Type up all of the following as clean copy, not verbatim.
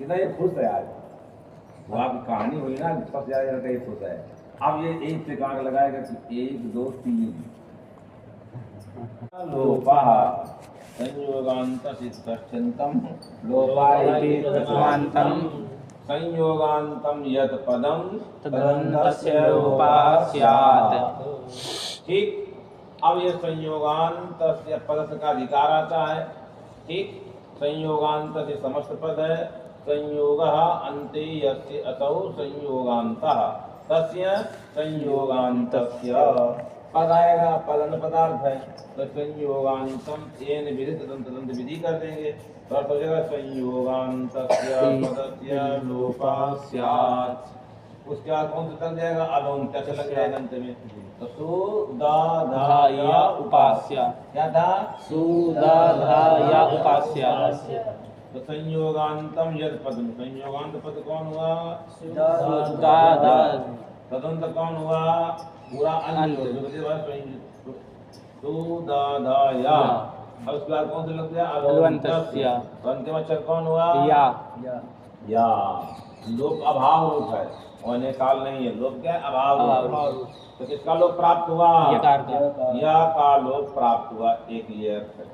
कितना ये खुश है आज। वो आपकी कहानी हुई ना, सबसे ज्यादा लड़का ये खुश है। अब ये एक से कांट लगाएगा कि 1 2 3 लोपः संयोगान्तसिद्धं लोपायति प्रथमान्तं संयोगान्तं यत् पदं तदन्तस्य लोपः स्यात्। ठीक। अब ये संयोगांत पद का अधिकार आता है। ठीक। संयोगांत से समस्त पद है। संयोगः अन्ते यस्य असौ संयोगान्तः तस्य संयोगान्तस्य पद आएगा। पदन पदार्थ है तो संयोगान्तम येन विधि तदंत विधि कर देंगे तो अर्थ हो जाएगा संयोगान्तस्य पदस्य लोपः स्यात्। उसके बाद कौन सा लग जाएगा? अलोन्त्य से लग जाएगा अंत में। तो सुदाधाया उपास्य। क्या था? सुदाधाया उपास्य। तो संयोगान्तम यद पदम, संयोगांत पद कौन हुआ? सुदाधा। तदंत कौन हुआ? पूरा अंत। सुदाधाया। अब उसके बाद कौन सा लग गया? अलोन्त्य। अंतिम अक्षर कौन हुआ? या। लोप अभाव रूप है और काल नहीं है। लोप क्या है? अभाव रूप। तो किसका लोप प्राप्त हुआ? या का लोप प्राप्त हुआ। एक ये अर्थ है।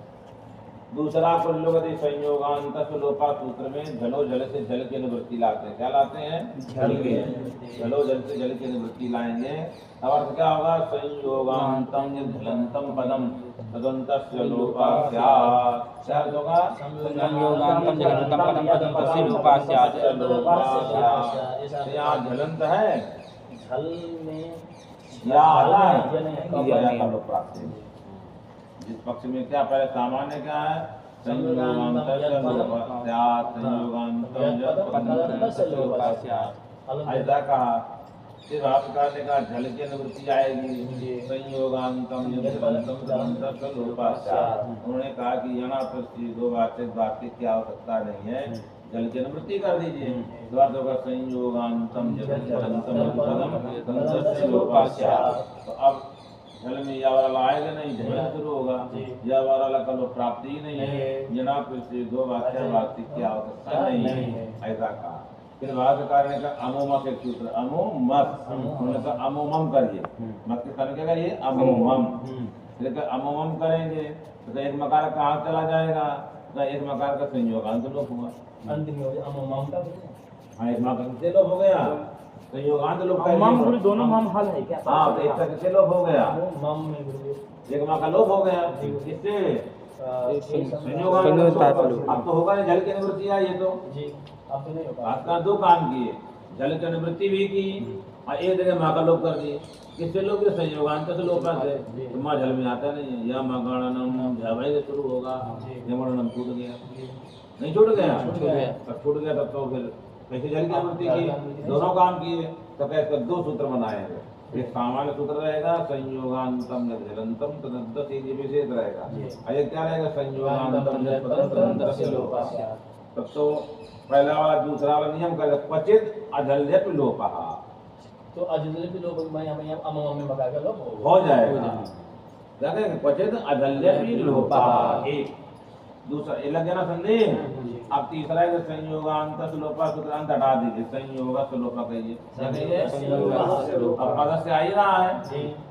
दूसरा कुल्लुगति संयोगांत लोपा सूत्र में झलो जल से जल की निवृत्ति लाते हैं। क्या लाते हैं? झल के। झलो जल से जल की निवृत्ति लाएंगे। अब अर्थ क्या होगा? संयोगांतम झलंतम पदम तदन्तस्य लोपः स्यात्। क्या होगा? संयोगांतम झलंतम पदम तदन्तस्य लोपः स्यात्। यहाँ झलंत है, झल में या आला है, लोप प्राप्त है। जिस पक्ष में क्या पहले सामान्य क्या है? संयोगांतस्य लोपः स्यात्। संयोगांतम तदन्तस्य लोपः स्यात्। ऐसा कहा। फिर भाष्यकार ने कहा झल की निवृत्ति आएगी। संयोगांतम तदन्तस्य लोपः स्यात्। उन्होंने कहा कि यहाँ पर दो वाक्य की आवश्यकता नहीं है, जल की निवृत्ति कर दीजिए। द्वार होगा संयोगांतम तदन्तस्य लोपः स्यात्। तो अब झल में या वाला आएगा नहीं, झल शुरू होगा। या वाला का लोप प्राप्ति ही नहीं है। जना फिर से दो वाक्य की आवश्यकता नहीं है। ऐसा कहा। फिर भाष्यकार ने कहा अमोमस एक सूत्र, अमोमस। उन्होंने कहा अमोमम करिए। मत के समय क्या करिए? अमोमम। फिर अमोमम करेंगे तो एक मकार कहाँ चला जाएगा? तो एक मकार का संयोगांत लोप हुआ। अंतिम में अमोमम का। हाँ, एक मकार से लोप हो गया। संयोगांत लोप का मम गुरु दोनों मम हल है क्या? हाँ, तो एक तक से लोप हो गया। मम में गुरु एक माँ का लोप हो गया। इससे संयोगांत अब तो होगा नहीं। जल की निवृत्ति आई है तो जी अब तो नहीं होगा। आपका दो काम किए, जल की निवृत्ति भी की और एक जगह माँ का लोप कर दिए। किससे लोप? संयोगांत से लोप से। तो माँ जल में आता नहीं है। या माँ गणनम झवाई से शुरू होगा। यमणनम छूट गया। नहीं छूट गया? तब छूट गया तब तो फिर कैसे जल की निवृत्ति की? दोनों काम किए तो कैसे दो सूत्र बनाएंगे। एक सामान्य सूत्र रहेगा संयोगांतम झलंतम तदन्तस्य, ये विशेष रहेगा। और ये क्या रहेगा? संयोगांतम तदन्तस्य लोपः स्यात्। तब तो पहला वाला दूसरा वाला नियम करेगा क्वचित अझल्यप लोपः। तो अझल्यप लोप में हम अमोमम में मका का लोप हो जाएगा। देखेंगे क्वचित अझल्यप लोपः। एक दूसरा ये लग गया ना संदेह। अब तीसरा है संयोगांत लोपा सूत्रांत हटा दीजिए। संयोग लोपा कहिए। अब पद से आ ही रहा है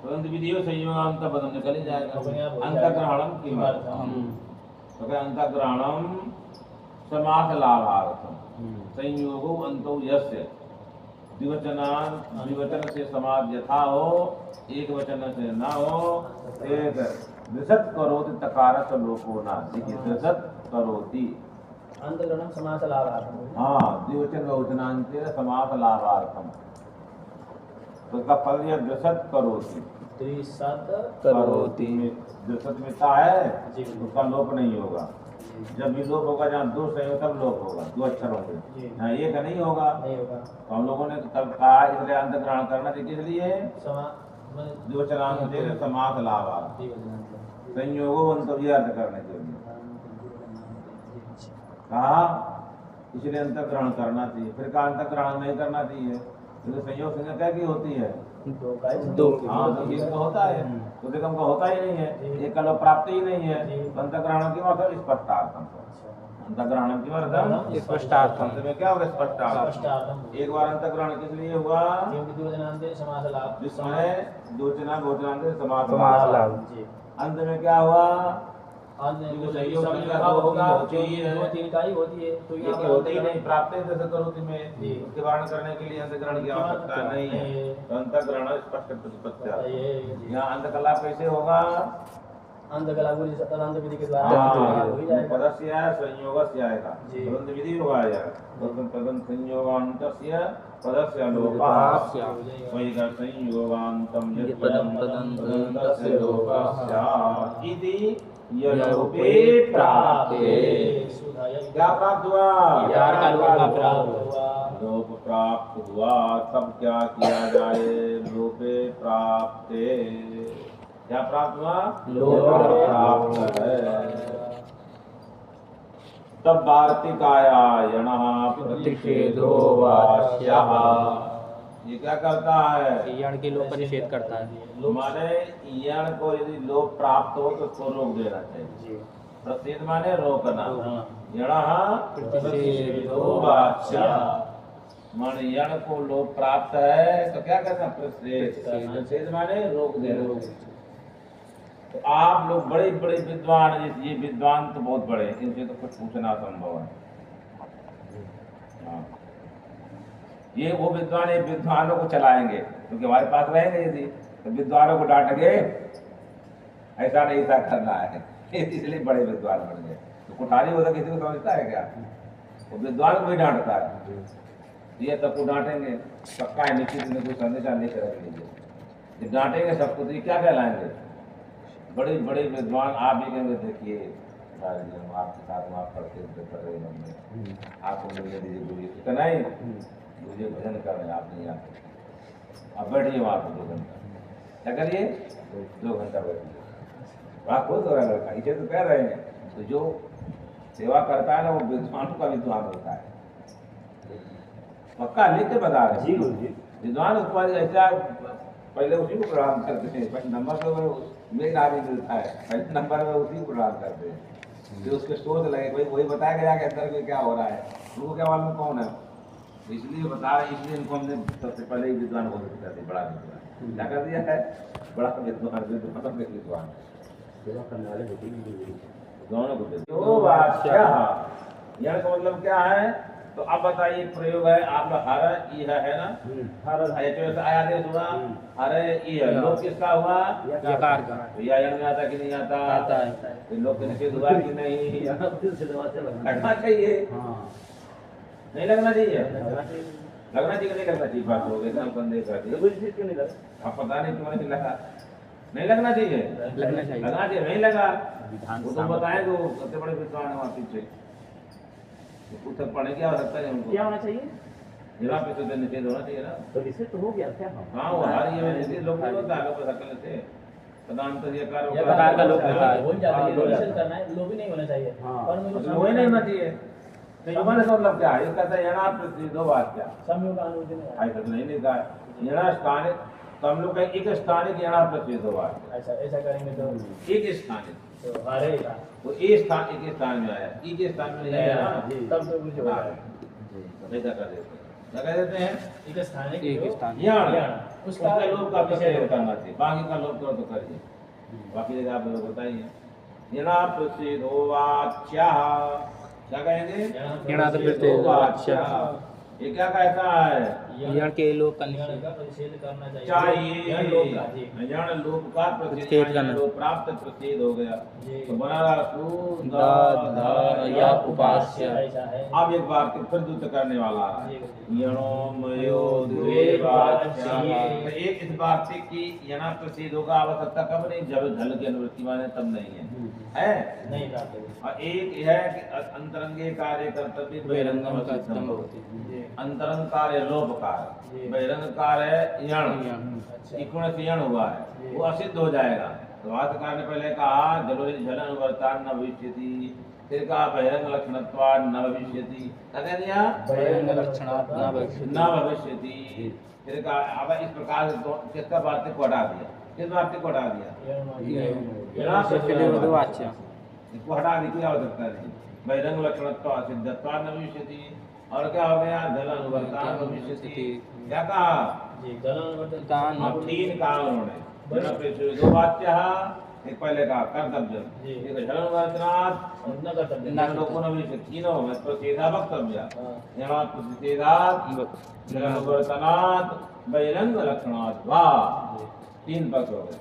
तुरंत विधि संयोगांत पदम निकल ही जाएगा। अंतग्रहणम किमर्थम? तो क्या अंतग्रहणम समास लाभार्थम। संयोगो अंतो यस्य द्विवचन से समास यथा हो, एक वचन से न हो। एक दृशत करोति तकारस लोपो न। देखिए दृशत करोति अंतग्रहणम समास लाभार्थम। हाँ, द्विवचन बहुवचनांते समास लाभार्थम। तो इसका फल दिया दृशत करोति। दृशत करोति दृशत में ता है, उसका लोप नहीं होगा। जब भी लोप होगा जहाँ दो संयोग तब लोप होगा, दो अक्षर होंगे। हाँ, एक नहीं होगा। तो हम लोगों ने तब कहा इसलिए अंतग्रहण करना चाहिए। इसलिए द्विवचनांते समास लाभार्थम। संयोगो अंतर्य अर्थ करने के लिए कहा, इसलिए अंतग्रहण करना चाहिए। फिर कहा अंतग्रहण नहीं करना चाहिए क्योंकि संयोग संज्ञा की होती है दो। हाँ, तो एक का होता है तो देखम का होता ही नहीं है। एक का लोप प्राप्त ही नहीं है। अंतग्रहण की मतलब स्पष्टार्थम। अंतग्रहणम किमर्थम स्पष्टार्थम। अंत में क्या होगा स्पष्टार्थम। स्पष्टार्थम। एक बार अंतग्रहण किस लिए हुआ क्योंकि द्योतनान्ते समास लाभ जिसमें दोचना भोजनांत समास समास लाभ। जी। अंत में क्या हुआ अन्य जो जो संयोग संयोग संयोग होगा होगा, जो चाहिए है। 2-3 का ही होती है तो ये होते ही नहीं प्राप्त है जैसे करोति में जी। उसके वारण करने के लिए अंतग्रहण की आवश्यकता नहीं है। तो अंतग्रहण स्पष्ट प्रतिपत्ति यहाँ अंत का लाभ कैसे होगा अंत कला गुरु तदंत विधि के द्वारा हाँ, हो ही जाएगा। पदस्य है संयोगस्य आएगा जी। तदंत विधि होगा यार तदंत संयोगान्तस्य पदस्य लोपः लोपास्य। वही का संयोगान्तम यत् पदं तदन्तस्य लोपस्य इति यलोपे प्राप्ते प्राप्ते क्या प्राप्त हुआ यार का लोप प्राप्त हुआ। लोप प्राप्त हुआ तब क्या किया जाए लोपे प्राप्ते क्या प्राप्त हुआ लोप प्राप्त है तब वार्तिकाया यणः प्रतिषेधो वाच्यः। ये क्या करता है यण के लोप का निषेध करता है। माने यण को यदि लोप प्राप्त हो तो उसको रोक देना चाहिए जी। प्रतिषेध माने रोकना यणः प्रतिषेधो वाच्यः माने यण को लोप प्राप्त है तो क्या करना प्रतिषेध माने रोक देना। तो आप लोग बड़े बड़े विद्वान ये विद्वान तो बहुत बड़े हैं, इनसे तो कुछ पूछना संभव है। हाँ। ये वो विद्वान ये विद्वानों को चलाएंगे क्योंकि हमारे पास रहेंगे यदि तो विद्वानों को डांटेंगे ऐसा नहीं ऐसा करना है इसलिए बड़े विद्वान बन गए। तो कुठारी होता किसी को समझता है क्या वो विद्वान को भी डांटता है। ये सबको डांटेंगे पक्का है निश्चित में कोई संदेशा लेकर रख लीजिए डांटेंगे सबको तो ये क्या कहलाएंगे बड़े बड़े विद्वान। आप भी कहेंगे देखिए हम आपके साथ वहाँ पढ़ते कर रहे हैं आपको मिलने दीजिए गुरु जी तो नहीं गुरु जी भजन कर रहे हैं आप नहीं आते आप बैठिए वहाँ पर 2 घंटा क्या करिए 2 घंटा बैठिए वहाँ खुद हो रहा है लड़का इसे तो कह रहे हैं। तो जो सेवा करता है ना वो विद्वान का विद्वान होता है पक्का लिख के बता रहे हैं विद्वान उसको ऐसा पहले उसी को प्रणाम करते हैं पहले नंबर तो मेरे नाम ही मिलता है पहले नंबर में उसी को प्रणाम करते हैं फिर उसके सोच लगे भाई वही बताया गया कि अंदर में क्या हो रहा है उनको क्या मालूम कौन है इसलिए बता रहे इसलिए इनको हमने सबसे पहले ही विद्वान घोषित कर दिया बड़ा विद्वान क्या कर दिया है बड़ा विद्वान विद्वान दोनों को यह का मतलब क्या है। तो अब बताइए प्रयोग है आप लोग हर ई है ना हर आदेश हुआ अरे ई है लोग किसका हुआ यकार का। या यण में आता कि नहीं आता आता है। तो लोग के निषेध हुआ कि नहीं लगना चाहिए नहीं लगना चाहिए लगना चाहिए नहीं लगना चाहिए बात हो गई ना संदेह कर दिया अब पता नहीं क्यों नहीं लगा नहीं लगना चाहिए लगना चाहिए। लगना चाहिए नहीं लगा वो तो बताएं तो सबसे बड़े विद्वान है वहाँ पीछे पुस्तक पढ़ने की आवश्यकता है उनको क्या होना चाहिए जरा पे तो निषेध होना चाहिए ना तो निषेध तो हो गया क्या हाँ वो हर ये निषेध लोग नहीं होता लोग सकल से प्रधानतरीयकार प्रकार का लोग होता है। हो जाता है निषेध करना है लोग ही नहीं होना चाहिए पर मुझे वही नहीं होना चाहिए तो हमारे मतलब क्या है इसका तो यणा प्रति 2 बात क्या संयोग अनुमति नहीं है। ऐसा तो नहीं लिखा है यणा स्थानिक तो हम लोग का एक स्थानिक यणा प्रति 2 बात ऐसा करेंगे तो एक स्थानिक तो हरे का वो ए स्थान एक स्थान में आया ई के स्थान में नहीं आया ना तब तो कुछ होगा ऐसा कर देते हैं क्या कह देते हैं एक स्थान है एक स्थान। यण उसका उसका लोग का निषेध करना चाहिए बाकी का लोग करो तो करिए बाकी जगह आप लोग बताइए यणा प्रसिद्धो वाच्यः क्या कहेंगे यणा प्रसिद्धो वाच्यः। ये क्या कहता है यण के लोप का यण निषेध का प्रतिषेध करना चाहिए यण लोक का जी यण लोप का प्रतिषेध प्रतिषेध करना। लोप प्राप्त प्रतिषेध हो गया जी। तो बना रहा या उपास्य। ऐसा है अब एक बार फिर दूत करने वाला है जी। यणो मयो द्वे वाच्यः। तो एक इस वार्तिक की यणा प्रसिद्ध होगा आवश्यकता कब नहीं जब झल की अनुवृत्ति माने तब नहीं है नहीं जाते और एक है कि अंतरंगे कार्य कर्तव्य बहिरंगम का सिद्धम स्तंभ भवति। जी अंतरंग कार्य लोप कार्य जी। बहिरंग कार्य यण अच्छा इकुण से यण हुआ है जी। वो असिद्ध हो जाएगा। तो भाष्यकार ने पहले कहा जलोरी झल अनुवर्तान न भविष्यति फिर कहा बहिरंग लक्षणत्वाद न भविष्यति क्या कह दिया बहिरंग लक्षणात् न भविष्यति। न भविष्यति फिर कहा अब इस प्रकार से किसका वार्तिक को हटा दिया किस वार्तिक को हटा दिया यणा प्रसिद्धो वाच्यः। इसको हटा दी कोई आवश्यकता नहीं बहिरंग लक्षणत्वा सिद्धत्वा न भविष्यति। और क्या हो गया? जल अनुवर्तन भविष्यति। क्या कहा? जी जल अनुवर्तन हाँ, तीन कहा उन्होंने। जल पे दो वाच्य, एक पहले का कर्तव्य, एक जल अनुवर्तनात् न कर्तव्य न लोगों ने भी तीनों में तो सीधा वक्तव्य। हाँ। यहाँ सीधा जल अनुवर्तनात् बहिरंग लक्षणात् वा, तीन पक्ष हो गए।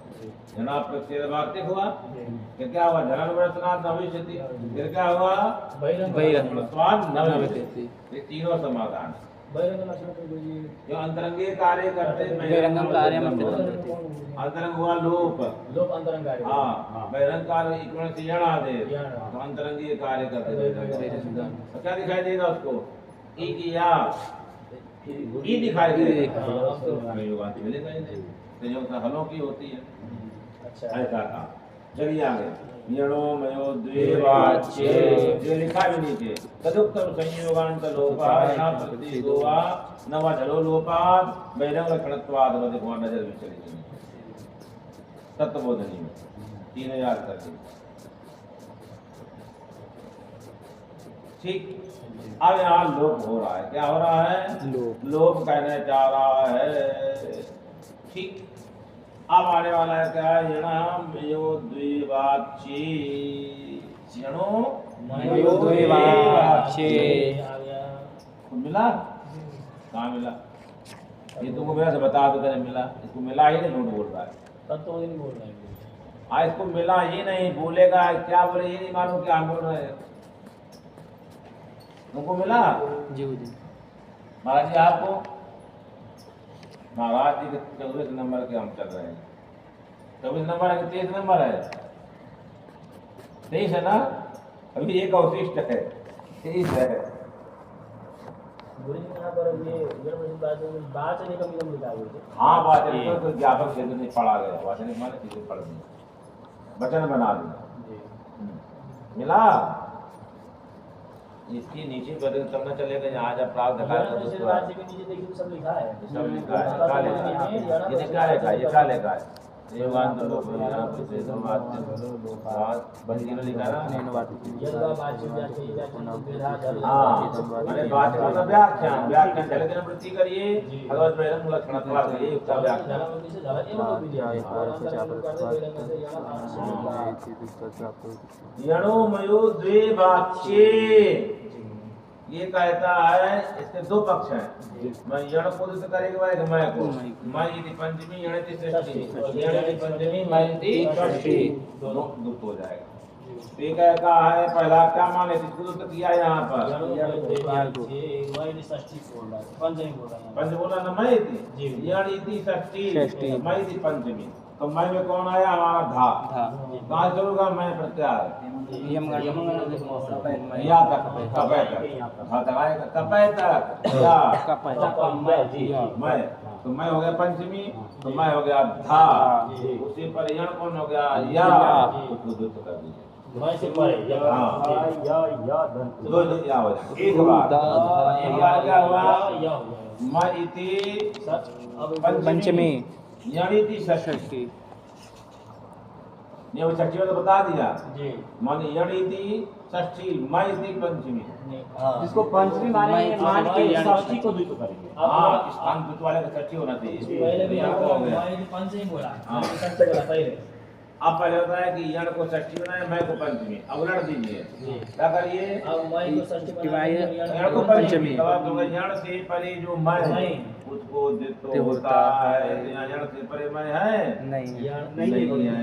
यहाँ प्रत्येक वार्तिक हुआ, फिर क्या हुआ? जल अनुवर्तनात् न भविष्यति, फिर क्या हुआ? बहिरंग लक्षणात् न भविष्यति। ये तीनों समाधान। बहिरंग लक्षण तो जी जो अंतरंगीय कार्य करते बहिरंगम कार्यम अंतरंग हुआ लोप। लोक अंतरंग कार्य। हाँ, बहिरंग कार्य इक्वल से यण आदेश, यण। तो अंतरंगीय कार्य करते बहिरंग। तो क्या दिखाई देगा उसको? ई की या ई दिखाई देगा। संयोगांत मिलेगा ही नहीं, संयोग हलों की होती है। अच्छा ऐसा था। चलिए आगे। यणो मयो द्वेवाच्ये, ये लिखा भी नीचे। तदुक्तम संयोगांत लोपात् न प्रतीतो वा न वा जलो लोपात् बहिरंग लक्षणत्वात् वदे को नजर विचलित। तत्वबोधनी में 3 याद कर दी। ठीक। अब यहाँ लोप हो रहा है। क्या हो रहा है? लोप कहने जा रहा है। ठीक। अब आने वाला है क्या? यणः मयो द्विवाच्ये, यणो मयो द्विवाच्ये। आ गया। तो मिला? कहाँ मिला? ये तुमको मेरे से बता दो कहीं मिला? इसको मिला ही नहीं, झूठ बोल रहा है। तब तो नहीं बोल रहे हैं। इसको मिला ही नहीं, बोलेगा क्या बोले ये नहीं मालूम क्या बोल रहे हैं। तुमको मिला? जी जी। महाराज जी आपको? महाराज जी के 24 नंबर के हम चल रहे हैं। 24 नंबर है कि 23 नंबर है? 23 है ना? अभी एक अवशिष्ट है, 23 है। गुरु जी यहाँ पर ये वाचन एकम इदम लिखा हुआ है। हाँ, वाचन तो ज्ञापक से नहीं पढ़ा गया। वाचन माने चीजें पढ़ दी, वचन बना दिया। मिला? इसकी नीचे बदल तब न चलेगा जहाँ जब प्राप्त दिखाया के नीचे देखिए सब लिखा है। सब लिखा है। क्या लिखा है? ये क्या लिखा है? ये क्या लिखा है? देवांत लोक यहाँ पे बंदी ने लिखा ना। हाँ, मैंने बात का व्याख्यान, व्याख्यान चले दिन वृत्ति करिए। भगवत बहिरंग लक्षणत्वात् करिए उसका व्याख्यान। यणो मयो द्विवाच्ये, ये कहता है इसके दो पक्ष हैं। मैं यण को तो करेगा कि मैं को। मैं यदि पंचमी यण की षष्ठी, यण की पंचमी मैं यदि षष्ठी, दोनों दुख हो जाएगा। तो ये कहता है पहला क्या माने? इसको तो किया यहाँ पर पंच बोला ना, मैं यदि यण यदि षष्ठी, मैं यदि पंचमी। तो मैं में कौन आया? हमारा धा। कहाँ चलूंगा? मैं प्रत्यार या तक कपै तक, हाँ तक आएगा कपै तक या मैं। तो मैं हो गया पंचमी, तो मैं हो गया धा। उसी पर यण कौन हो गया? या। उसको दुष्ट कर दीजिए। हाँ, दो या हो जाए एक बार। एक बार क्या हुआ? मैं इति पंचमी यण इति षष्ठी। ये वो षष्ठी में तो बता दिया। मान यण इति षष्ठी, मैं इति पंचमी। जिसको पंचमी मानेंगे मान के षष्ठी को द्वित करेंगे। हाँ, स्थान द्वित वाले का षष्ठी होना चाहिए। पहले भी यण को हो गया। पंचमी बोला। हाँ। षष्ठी बोला पहले। अब पहले होता है कि यण को षष्ठी बनाए, मैं को पंचमी। अब उलट दीजिए, क्या करिए? अब मैं को षष्ठी बनाए, यण को पंचमी। तब यण से परे जो मैं उसको द्वित होता है। यहाँ यण से परे मैं है नहीं नहीं है।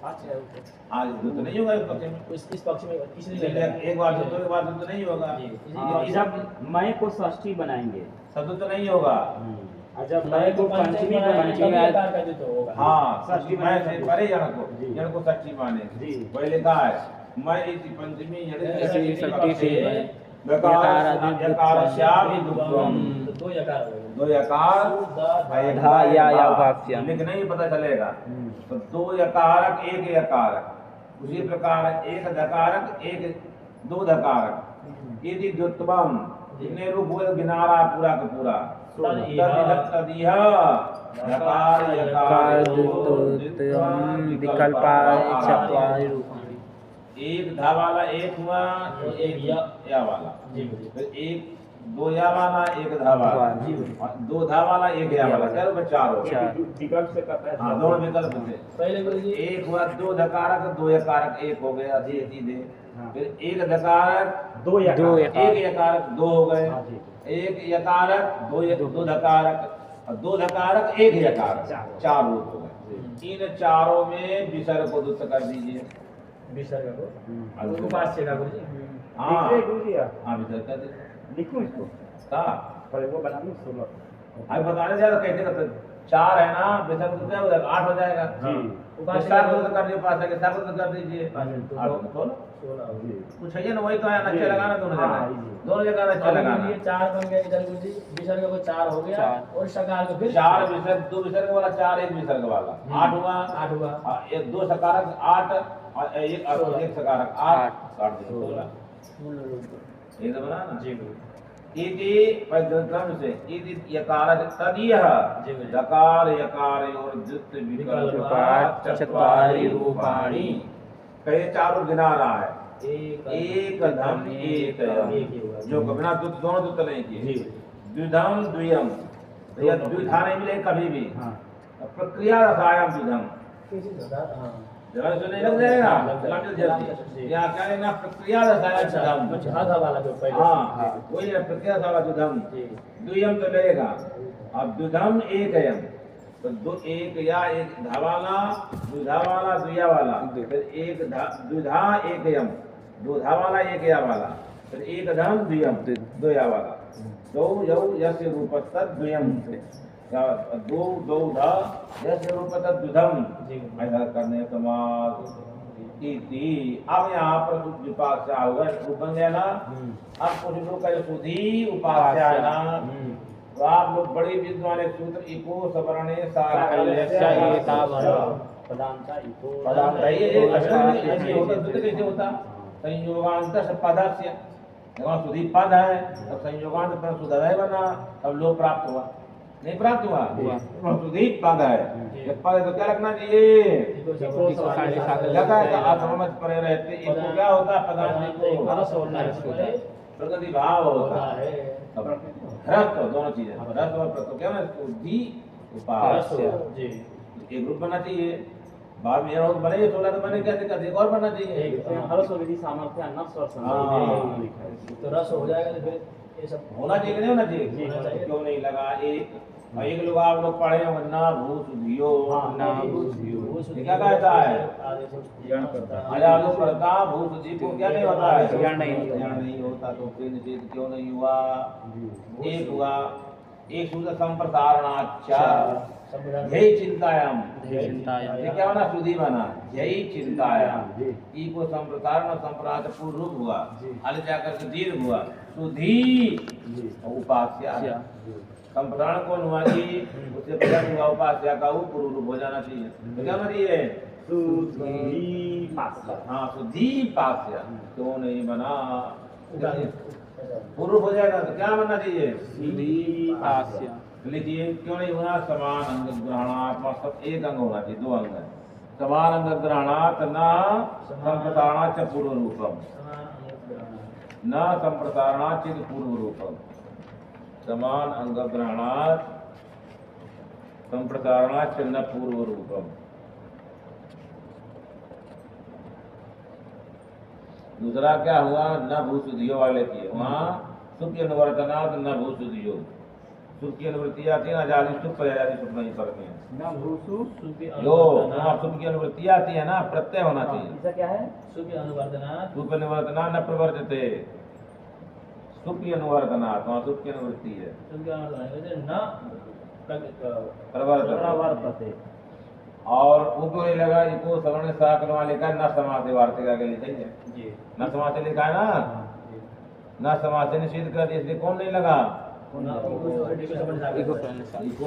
आज द्वित नहीं होगा इस पक्ष में। इस पक्ष में इसलिए एक बार द्वित के बाद द्वित नहीं होगा। जब मैं को षष्ठी बनाएंगे सद्वित नहीं होगा। जब मैं को पंचमी होगा। हाँ, षष्ठी मैं से परे यण को षष्ठी मानेंगे। पहले कहा है मैं इति पंचमी यण इति षष्ठी से यकारस्यापि दुक्त्वम्। दो यकार हो गए। दो यकार धा या उपास्य। लिखना ही पता चलेगा। तो दो यकारक एक यकारक, उसी प्रकार एक दकारक एक दो दकारक। यदि द्वित्वम जितने रूप हुए गिना रहा पूरा का पूरा। तदिह यकार यकार विकल्पाय चत्वारि रूपाणि। एक धा वाला एक हुआ तो एक या वाला, जी गुरुजी। फिर एक दो या वाला एक धा वाला, जी। और दो धा वाला एक या वाला, क्या होगा? चार हो गए। चार। विकल्प से करता है। हाँ, दोनों विकल्प थे। पहले गुरुजी एक हुआ दो धकारक दो यकारक एक हो गया जी सीधे, हाँ। फिर एक धकारक दो या दो या- एक यकारक दो हो गए, हाँ जी। एक यकारक दो धकारक और दो धकारक एक यकारक, चार। चार रूप हो गए। इन चारों में विसर्ग को दुष्ट कर दीजिए। विसर्ग को अब उपास्य का गुरुजी। हाँ लिख ले गुरुजी आप। हाँ विसर्ग कर दीजिए। लिखूं इसको हाँ, पर वो बना लूं 16। अभी बताने जा रहा कैसे करते, चार है ना, विसर्ग तो क्या हो जाएगा? 8 हो जाएगा। जी। विसर्ग को तो कर दीजिए, उपास्य के साथ तो कर दीजिए। तो 8 में 16 16 जी। कुछ है ना, वही तो है नक्शे लगाना दोनों हाँ, जगह, जी। दोनों जगह नक्शे लगाना। ये 4 बन गए इधर गुरुजी, विसर्ग को 4 हो गया चार। और सकार को फिर चार विसर्ग, दो विसर्ग वाला चार, एक विसर्ग वाला 8 हुआ, 8 हुआ। और एक दो सकारक 8 और एक सकारक 8, 16 ये तो बना ना। जी गुरुजी। इति क्रम से इति यकारक तदीयः जी गुरुजी। दकार यकार और द्वित विकल्पात् चत्वारि रूपाणि, कहे चारों गिना रहा है। एक धम एक यम, जो बिना दोनों दुत नहीं किए। द्विधम द्वियम, तो यह द्विधा नहीं मिले कभी भी। हाँ। प्रक्रिया रसायन द्विधम, हाँ जरा सुनने लग जाएगा जल्दी। यहाँ क्या है ना, प्रक्रिया रसायन द्विधम। आधा वाला जो पहले। हाँ, वही है प्रक्रिया रसायन द्विधम। जी। द्वियम तो लगेगा। अब द्विधम एक यम, तो दो एक या एक धावाला, द्विधा वाला द्विया वाला, फिर एक द्विधा एक यम, दो धावाला एक या वाला, फिर एक धम द्वियम दो या वाला, दो यौ यस्य रूपस्तद द्वियम, दो दो धा यस्य रूपस्तद द्विधम। ऐसा करने समाज इति। अब यहाँ पर उपास्य होगा, रूप बन गया ना। अब कुछ लोग का सुधी उपास्य है ना, तो आप लोग बड़े विद्वान एक सूत्र इको सवर्णे साकल्यस्य एतावत् पदांता इको पदांत ये ऐसे होता, तो कैसे होता? संयोगांत पदस्य, जब सुधी पद है तब संयोगांत पर सुधय बना, तब लोप प्राप्त हुआ, नहीं प्राप्त हुआ? सुधी पद है, ये पद है तो क्या रखना चाहिए? लगा असमझ पड़े रहते। इको क्या होता है? पदांत प्रगति भाव होता है। ह्रस्व दोनों चीजें, ह्रस्व और प्रत्यय, क्या है? सुधी उपास्य एक रूप बनना चाहिए। बाद में और बने 16 तो बने, क्या दिक्कत? एक और बनना चाहिए। हर विधि सामर्थ्य नफ्स और हाँ। तो रस हो जाएगा, तो फिर ये सब होना चाहिए कि नहीं होना चाहिए? होना चाहिए। क्यों नहीं लगा? एक लोग आप लोग पढ़े होंगे ना, भूत धियो ना ये क्या कहता है? आया लोग पढ़ता भूत धी को क्या नहीं होता है? ज्ञान नहीं होता। ज्ञान नहीं होता, तो फिर निषेध क्यों नहीं हुआ? एक हुआ, एक सूत्र संप्रसारणाच्च यही चिंतायाम, चिंतायाम। ये क्या बना? सुधी बना, यही चिंतायाम। ई को संप्रसारण संप्रात पूर्व रूप हुआ, आगे जाकर के दीर्घ हुआ, सुधी उपास्य। संप्रसारण कौन हुआ जी? उससे पहले हुआ उपास्य का वो पूर्व रूप हो जाना चाहिए। तो क्या बनी है? हाँ, सुधीपास्य। क्यों नहीं बना? पूर्व हो जाएगा तो क्या बनना चाहिए? सुधीपास्य। लीजिए, क्यों नहीं बना? समान अंग ग्रहणात्मा, सब एक अंग होना चाहिए, 2 अंग है। समान अंग ग्रहणात् न संप्रसारणाच्च पूर्व रूपम, न संप्रसारणाच्च पूर्व रूपम। समान अंग ग्रहणात् संप्रसारणाच्च न पूर्व रूपम। दूसरा क्या हुआ? न भूसुधियो वाले किए, वहाँ सुख की अनुवर्तनात् न भूसुधियो। सुख की अनुवृत्ति आती है ना, जाली सुख पर जाली सुख नहीं पड़ते हैं। ना भूसु जो वहाँ सुख की अनुवृत्ति आती है ना, प्रत्यय होना चाहिए। ऐसा क्या है? सुख अनुवर्तना सुख अनुवर्तना न प्रवर्तते, सुख की अनुवर्तनात्, वहाँ सुख की अनुवृत्ति है। सुख अनुवर्तना प्रवर्तते। प्रवर्तते। और ऊपर नहीं लगा, इको सवर्ण साकल वाले का न समासे वार्तिका के लिए सही है। जी न समासे लिखा है ना, न समासे निषेध कर दिया, इसलिए कौन नहीं लगा? इको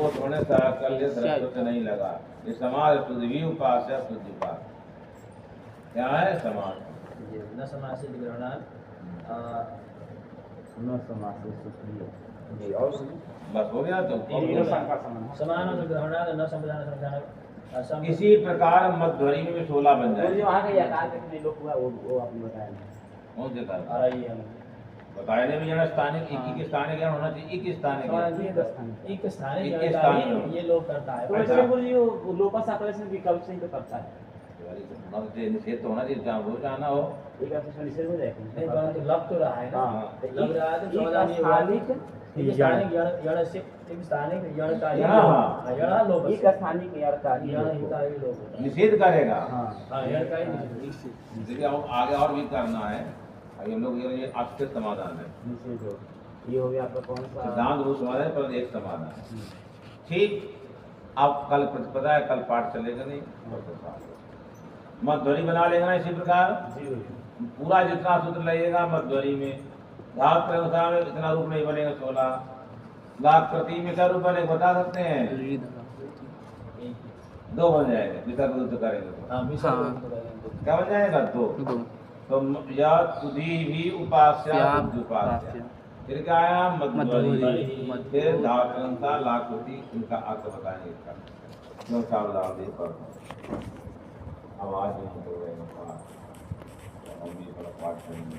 सवर्ण साकल से नहीं लगा। ये समाज सुधि उपास्य शुद्धि उपास्य क्या है? समाज न समासित ग्रहणात् न समासे सुखी। बस हो गया। तो समान ग्रहणात् न संप्रदान संप्रदान असम इसी प्रकार मध्वरी में भी 16 बन गुरुजी जाएंगे। वहाँ का यकार कितने लोग हुआ वो आपने बताया नहीं। कौन से कारण आ रही है बताए ने भी जन स्थानिक एक ही स्थानिक ज्ञान होना चाहिए, एक ही स्थानिक ज्ञान। एक स्थानिक एक जानकारी स्थान। ये लोग करता है। तो वैसे गुरुजी वो लोकस ऑपरेशन विकल्प से ही तो करता है। निषेध तो होना चाहिए, जहाँ वो जाना हो। एक ऑपरेशन निषेध हो नहीं जाएगा। परंतु लग तो रहा है ना, हाँ। लग रहा है तो एक समाधान ये हुआ कि स्थानिक एक स्थानिक यण से एक स्थानिक यण का ही हाँ। यण लोग एक स्थानिक यार का ही यण ही का ही लोग होता है। निषेध करेगा। हाँ हाँ यण का ही निषेध। देखिए अब आगे और भी करना है। अभी हम लोग ये अस्थिर समाधान है, निषेध हो। ये हो गया आपका कौन सा सिद्धांत रूप समाधान है, पर एक समाधान है। ठीक, अब कल प्रतिपदा है, कल पाठ चलेगा नहीं। मध्वरी बना लेगा ना इसी प्रकार। जी गुरुजी। पूरा जितना सूत्र लगेगा मध्वरी में, धातु के अनुसार में इतना रूप नहीं बनेगा 16। लाकृति में क्या रूप बनेगा बता सकते हैं? 2 बन जाएंगे, विसर्ग रुद्ध करेंगे तो। हाँ मिश्र हाँ। लोग तो करेंगे। क्या बन जाएगा? 2। दो तो या तुदी भी उपास्या बुद्धि उपास्या, फिर क्या आया? मध्वरी। मध्वरी। फिर धातु के अनुसार लाकृति, इनका अर्थ बताएंगे इसका। क्यों सावधान दे पर आवाज नहीं हो रही है, पाठ करेंगे।